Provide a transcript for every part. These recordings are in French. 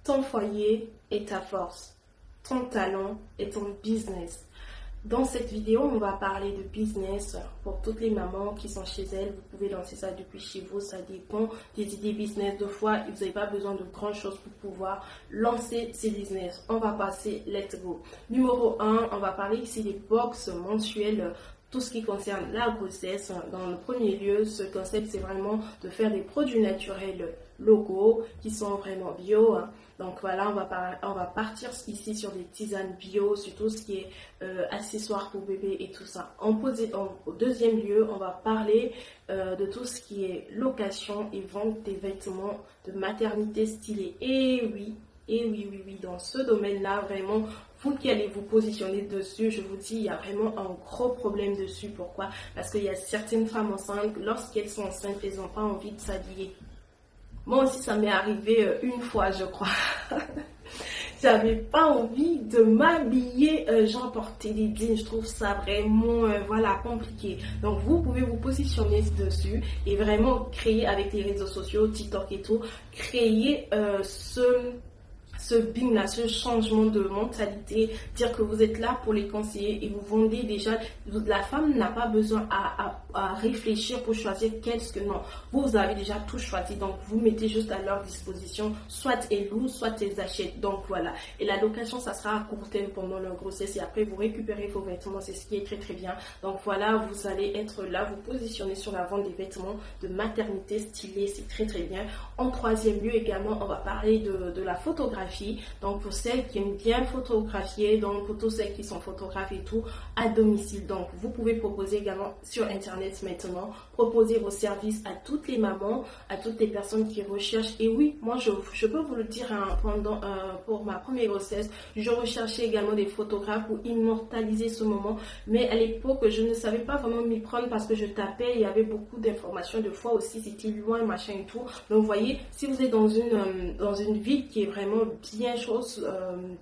Ton foyer est ta force, ton talent est ton business. Dans cette vidéo, on va parler de business pour toutes les mamans qui sont chez elles. Vous pouvez lancer ça depuis chez vous, ça dépend des idées business. Deux fois, vous n'avez pas besoin de grand chose pour pouvoir lancer ces business. On va passer, let's go. Numéro 1, on va parler ici des box mensuelles. Tout ce qui concerne la grossesse. Dans le premier lieu, ce concept, c'est vraiment de faire des produits naturels locaux qui sont vraiment bio. Donc voilà, on va partir ici sur des tisanes bio, sur tout ce qui est accessoires pour bébé et tout ça. Au deuxième lieu, on va parler de tout ce qui est location et vente des vêtements de maternité stylés. Et oui, dans ce domaine-là, vraiment, vous qui allez vous positionner dessus, je vous dis, il y a vraiment un gros problème dessus. Pourquoi? Parce qu'il y a certaines femmes enceintes, lorsqu'elles sont enceintes, elles n'ont pas envie de s'habiller. Moi aussi, ça m'est arrivé une fois, je crois. J'avais pas envie de m'habiller, genre porter des jeans, je trouve ça vraiment compliqué. Donc vous pouvez vous positionner dessus et vraiment créer avec les réseaux sociaux, TikTok et tout, créer ce bing là, ce changement de mentalité, dire que vous êtes là pour les conseiller et vous vendez déjà. La femme n'a pas besoin à réfléchir pour choisir qu'est-ce que non. Vous avez déjà tout choisi, donc vous mettez juste à leur disposition, soit elles louent, soit elles achètent. Donc voilà. Et la location, ça sera à court terme pendant leur grossesse et après vous récupérez vos vêtements, c'est ce qui est très très bien. Donc voilà, vous allez être là, vous positionnez sur la vente des vêtements de maternité stylés, c'est très très bien. En troisième lieu également, on va parler de la photographie. Donc pour celles qui aiment bien photographier, donc pour tous celles qui sont photographes et tout, à domicile. Donc vous pouvez proposer également sur internet maintenant, proposer vos services à toutes les mamans, à toutes les personnes qui recherchent. Et oui, moi je peux vous le dire, pour ma première grossesse, je recherchais également des photographes pour immortaliser ce moment. Mais à l'époque, je ne savais pas vraiment m'y prendre parce que je tapais, il y avait beaucoup d'informations, de fois aussi c'était loin, machin et tout. Donc vous voyez, si vous êtes dans une ville qui est vraiment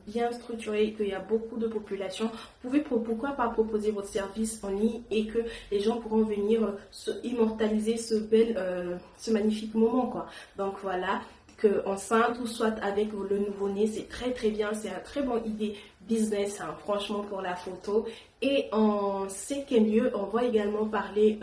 bien structurée, qu'il y a beaucoup de population, vous pouvez pourquoi pas proposer votre service en ligne et que les gens pourront venir immortaliser ce magnifique moment, quoi. Donc voilà, que enceinte ou soit avec le nouveau-né, c'est très très bien, c'est un très bon idée business, franchement, pour la photo. Et en cinquième lieu, on va également parler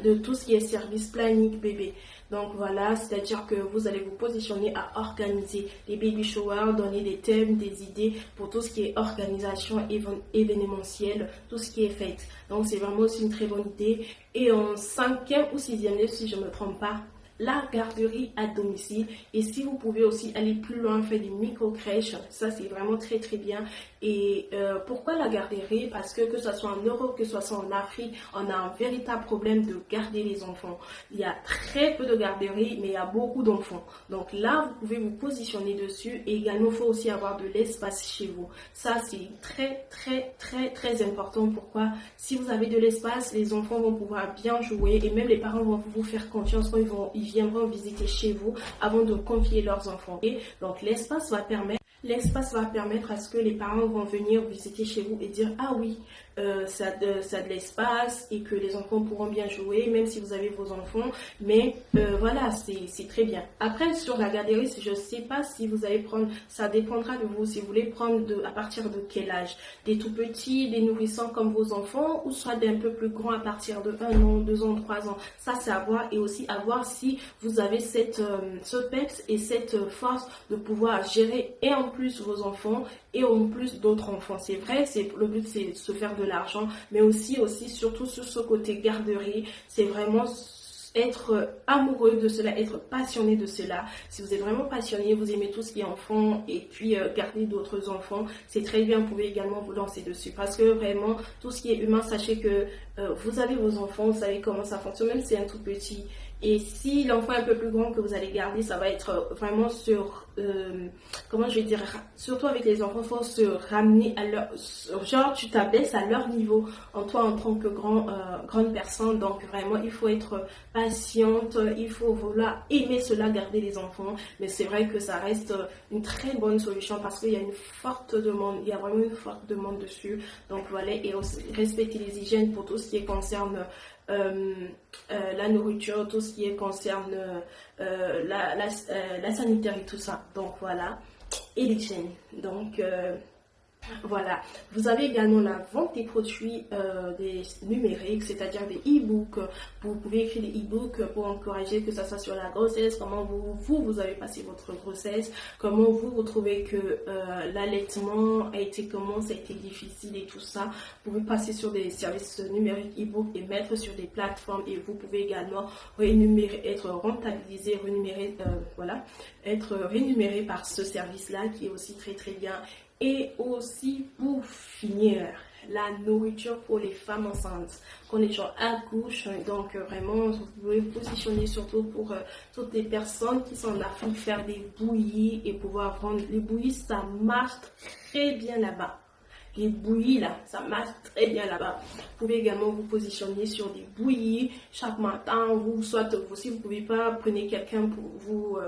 de tout ce qui est service planning bébé. Donc voilà, c'est-à-dire que vous allez vous positionner à organiser les baby showers, donner des thèmes, des idées pour tout ce qui est organisation événementielle, tout ce qui est fête. Donc c'est vraiment aussi une très bonne idée. Et en cinquième ou sixième lieu, si je ne me trompe pas, la garderie à domicile. Et si vous pouvez aussi aller plus loin, faire des micro-crèches, ça c'est vraiment très très bien. Et pourquoi la garderie? Parce que ce soit en Europe, que ce soit en Afrique, on a un véritable problème de garder les enfants. Il y a très peu de garderies, mais il y a beaucoup d'enfants. Donc là, vous pouvez vous positionner dessus. Et également, il faut aussi avoir de l'espace chez vous. Ça, c'est très très très très important. Pourquoi? Si vous avez de l'espace, les enfants vont pouvoir bien jouer et même les parents vont vous faire confiance quand ils viendront visiter chez vous avant de confier leurs enfants. Et donc l'espace va permettre à ce que les parents vont venir visiter chez vous et dire ah oui, ça a de l'espace et que les enfants pourront bien jouer même si vous avez vos enfants. Mais voilà, c'est très bien. Après sur la garderie, je ne sais pas si vous allez prendre, ça dépendra de vous, si vous voulez prendre à partir de quel âge, des tout petits, des nourrissants comme vos enfants ou soit d'un peu plus grands à partir de 1 an, 2 ans, 3 ans. Ça c'est à voir et aussi à voir si vous avez ce peps et cette force de pouvoir gérer et en plus vos enfants et en plus d'autres enfants. C'est vrai, le but c'est de se faire de l'argent, mais aussi surtout sur ce côté garderie, c'est vraiment être amoureux de cela, être passionné de cela. Si vous êtes vraiment passionné, vous aimez tout ce qui est enfant et puis garder d'autres enfants, c'est très bien, vous pouvez également vous lancer dessus parce que vraiment tout ce qui est humain, sachez que vous avez vos enfants, vous savez comment ça fonctionne, même si c'est un tout petit. Et si l'enfant est un peu plus grand que vous allez garder, ça va être vraiment surtout avec les enfants, il faut se ramener à genre tu t'abaisses à leur niveau, en toi en tant que grande personne. Donc vraiment, il faut être patiente, il faut vouloir aimer cela, garder les enfants. Mais c'est vrai que ça reste une très bonne solution parce qu'il y a une forte demande, il y a vraiment une forte demande dessus. Donc voilà, et aussi respecter les hygiènes pour tout ce qui concerne la nourriture, tout ce qui concerne la sanitaire et tout ça. Donc voilà, et l'hygiène. Donc voilà, vous avez également la vente des produits des numériques, c'est-à-dire des e-books. Vous pouvez écrire des e-books pour encourager que ça soit sur la grossesse, comment vous avez passé votre grossesse, comment vous trouvez que l'allaitement a été, comment ça a été difficile et tout ça. Vous pouvez passer sur des services numériques e-book et mettre sur des plateformes, et vous pouvez également être rentabilisé, être rémunéré par ce service-là qui est aussi très très bien. Et aussi, pour finir, la nourriture pour les femmes enceintes. Quand les gens accouchent, donc vraiment, vous pouvez vous positionner surtout pour toutes les personnes qui sont en Afrique, faire des bouillies et pouvoir vendre. Les bouillies, ça marche très bien là-bas. Les bouillies là, ça marche très bien là-bas. Vous pouvez également vous positionner sur des bouillies chaque matin, si vous ne pouvez pas, prenez quelqu'un pour vous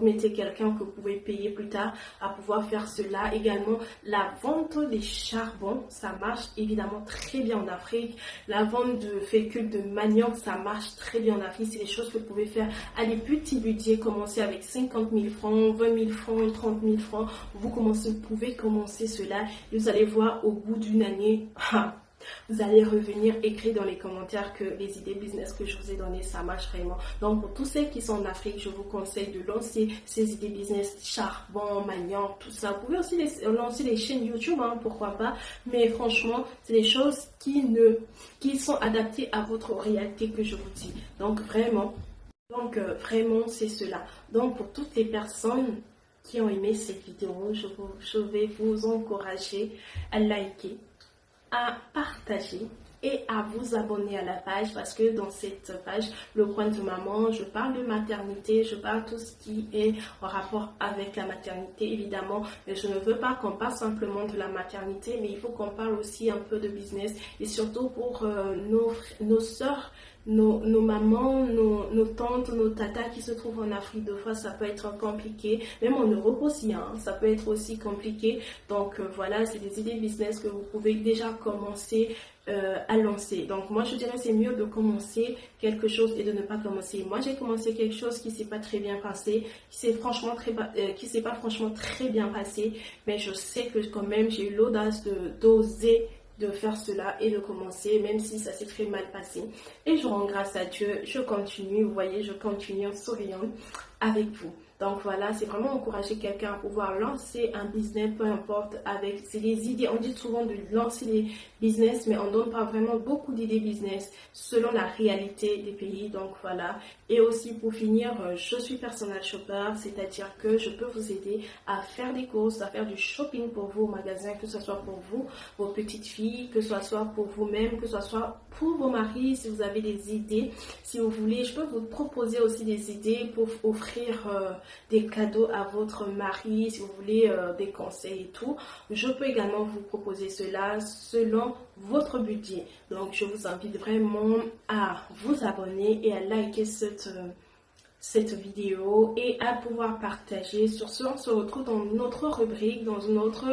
mettez quelqu'un que vous pouvez payer plus tard à pouvoir faire cela. Également, la vente des charbons, ça marche évidemment très bien en Afrique. La vente de fécule de manioc, ça marche très bien en Afrique. C'est des choses que vous pouvez faire à des petits budgets. Commencez avec 50 000 francs, 20 000 francs, 30 000 francs. Vous pouvez commencer cela et vous allez voir au bout d'une année, vous allez revenir écrire dans les commentaires que les idées business que je vous ai données, ça marche vraiment. Donc pour tous ceux qui sont en Afrique, je vous conseille de lancer ces idées business, charbon, manioc, tout ça. Vous pouvez aussi lancer les chaînes YouTube, pourquoi pas. Mais franchement, c'est des choses qui sont adaptées à votre réalité que je vous dis. Donc vraiment, c'est cela. Donc pour toutes les personnes qui ont aimé cette vidéo, je vais vous encourager à liker, à partager et à vous abonner à la page, parce que dans cette page, le coin de maman, je parle de maternité, je parle tout ce qui est en rapport avec la maternité évidemment, mais je ne veux pas qu'on parle simplement de la maternité, mais il faut qu'on parle aussi un peu de business, et surtout pour nos sœurs, nos mamans, nos tantes, nos tatas qui se trouvent en Afrique. De fois ça peut être compliqué, même en Europe aussi, ça peut être aussi compliqué. Donc voilà, c'est des idées business que vous pouvez déjà commencer à lancer. Donc moi je dirais c'est mieux de commencer quelque chose et de ne pas commencer. Moi j'ai commencé quelque chose qui s'est pas très bien passé, qui s'est pas franchement très bien passé, mais je sais que quand même j'ai eu l'audace d'oser de faire cela et de commencer, même si ça s'est très mal passé. Et je rends grâce à Dieu, je continue, vous voyez, je continue en souriant avec vous. Donc voilà, c'est vraiment encourager quelqu'un à pouvoir lancer un business, peu importe, c'est des idées. On dit souvent de lancer des business, mais on ne donne pas vraiment beaucoup d'idées business selon la réalité des pays. Donc voilà. Et aussi pour finir, je suis personal shopper, c'est-à-dire que je peux vous aider à faire des courses, à faire du shopping pour vos magasins, que ce soit pour vous, vos petites filles, que ce soit pour vous-même, que ce soit pour vos maris, si vous avez des idées. Si vous voulez, je peux vous proposer aussi des idées pour offrir des cadeaux à votre mari, si vous voulez des conseils et tout. Je peux également vous proposer cela selon votre budget. Donc je vous invite vraiment à vous abonner et à liker cette vidéo et à pouvoir partager. Sur ce, on se retrouve dans une autre rubrique, dans une autre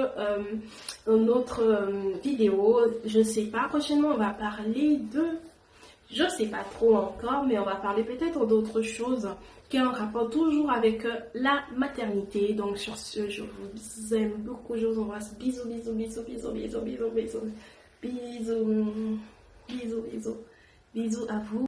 vidéo. Je sais pas, prochainement on va parler je sais pas trop encore, mais on va parler peut-être d'autres choses qui ont un rapport toujours avec la maternité. Donc sur ce, je vous aime beaucoup, je vous embrasse. Bisous, bisous, bisous, bisous, bisous, bisous, bisous, bisous, bisous, bisous, bisous, bisous à vous.